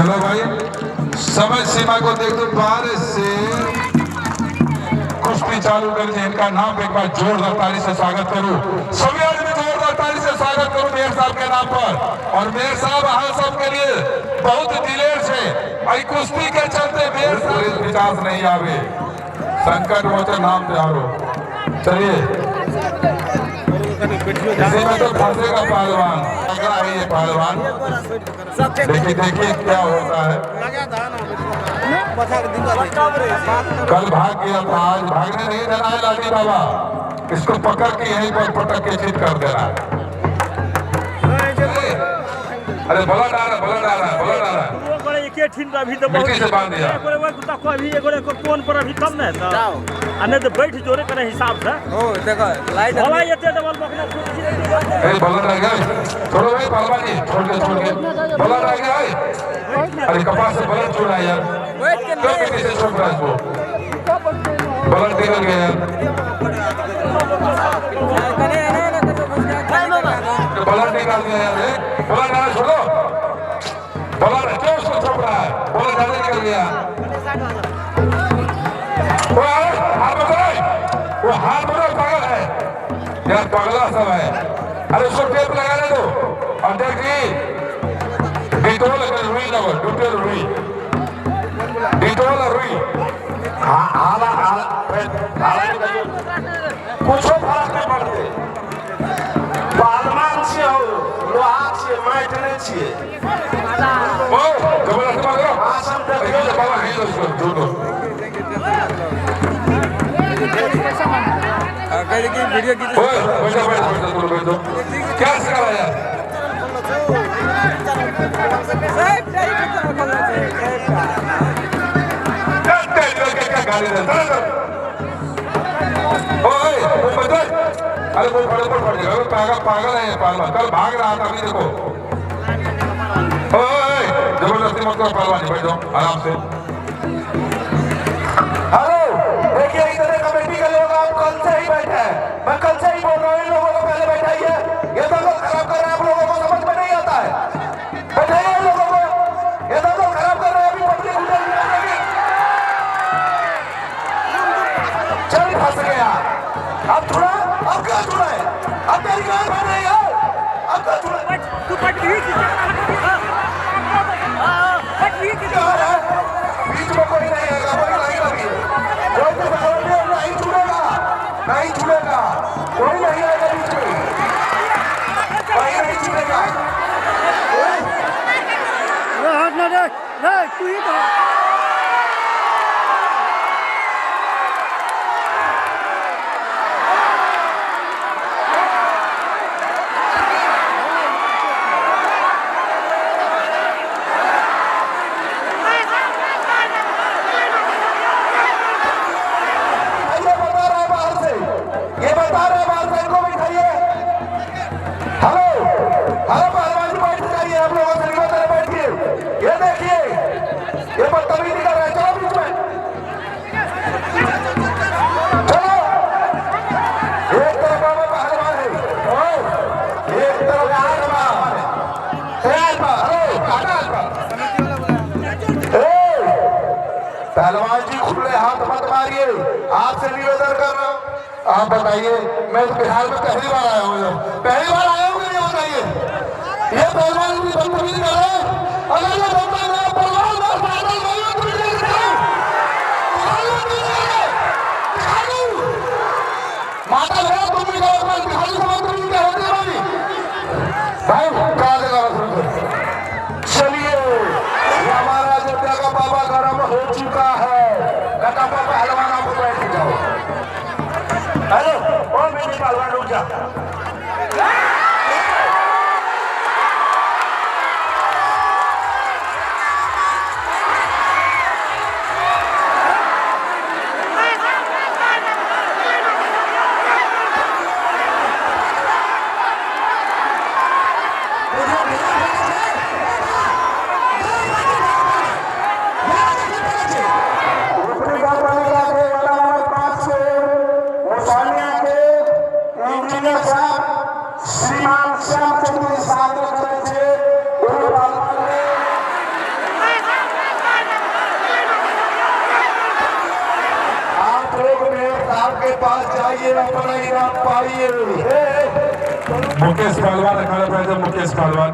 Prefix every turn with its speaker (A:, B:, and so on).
A: चलो भाई, समय सीमा को देखते बारिश से कुश्ती चालू कर दी। इनका नाम एक बार जोरदार ताली से स्वागत करूं। सभी आदमी जोरदार ताली से स्वागत करूं मेयर साहब के नाम पर। और मेयर साहब हाँ सबके लिए बहुत दिलेर से भाई कुश्ती के चलते मेयर साहब विकास नहीं आवे, संकट मोचन नाम प्यारो। चलिए इसी में तो फंसेगा पहलवान, अगला है ये पहलवान। देखिए देखिए क्या होता है। कल भाग गया था, आज भागने नहीं देना है लाठी बाबा, इसको पकड़ के यहीं पर पटक के चित कर देना है। अरे बला डाला मिट्टी से बांध दिया
B: कौन पर अभी कम नहीं था अने तो बैठ जोरे करे हिसाब से ओ देखो लाइट भला येते डबल बकना
A: ए बला रह गया, छोड़ो भाई पहलवान जी, छोड़ के बला रह गया है। अरे कपास से बला छोड़ा यार, क्यों मिट्टी से छोड़ रहा है इसको, बला निकल गया यार, बला निकाल दिया यार, बला डाला छोड़ो, बला क्यों उसको छोड़ रहा है, बला डाला निकल गया। वो हाथ में पागल है यार, पगला सब है। अरे उसको टेप लगाने दो और देखिए डिटोल रुई लगो, डिटोल रुई, डिटोल रुई। कुछ फर्क नहीं पड़ते, पहलवान से हो लोहा से माइट नहीं छिए। ओ जबरदस्त मारो आसम तक ये बाबा है दोस्तों दोनों
B: अगर की वीडियो की
A: बैठो क्या सिखाया यार, गाली देता अरे वो खड़े पर पड़ जाएगा, पागल है पहलवान, कल भाग रहा था अभी देखो। जबरदस्ती मत करो पहलवान, बैठ जाओ आराम से। हेलो देखिए इधर कमेटी के लोग आप कल से ही बैठे हैं, मैं कल से ही बोल रहा हूँ इन लोगों को पहले बैठाइए, ये तो लोग खराब कर रहे हैं, आप लोगों को समझ में नहीं आता है, बैठाइए इन लोगों को, ये तो लोग खराब कर रहे हैं, अभी पब्लिक उधर निकलेगी। चल फंस गया, अब छुड़ा, अब क्या छुड़ा है, अब तेरी गाय बन रही है, अब क्या छुड़ा बीच में कोई नहीं है, कोई नहीं लगी, कोई नहीं छुड़ेगा, नहीं छुड़ेगा, कोई नहीं आएगा बीच में, कोई नहीं छुड़ेगा।
B: तू ही तो
A: पहलवान जी खुले हाथ मत मारिए, आपसे निवेदन कर रहा हूँ। आप बताइए, मैं तो बिहार में पहली बार आया हूँ, पहली बार आया हूँ, ये बताइए ये पहलवान की बदतमीजी कर रहे हैं। अगर ये बनता है पहलवान माता भैया तुम भी क्या होते भाई क्या देगा। चलिए हमारा अयोध्या का बाबा गर्म हो चुका है, पहलवान आप बैठ जाओ। हेलो और मेरे पहलवान रुक जा,
C: के पास जाइए अपना इनाम पाइए।
A: मुकेश पहलवान खड़े पैसे मुकेश पहलवान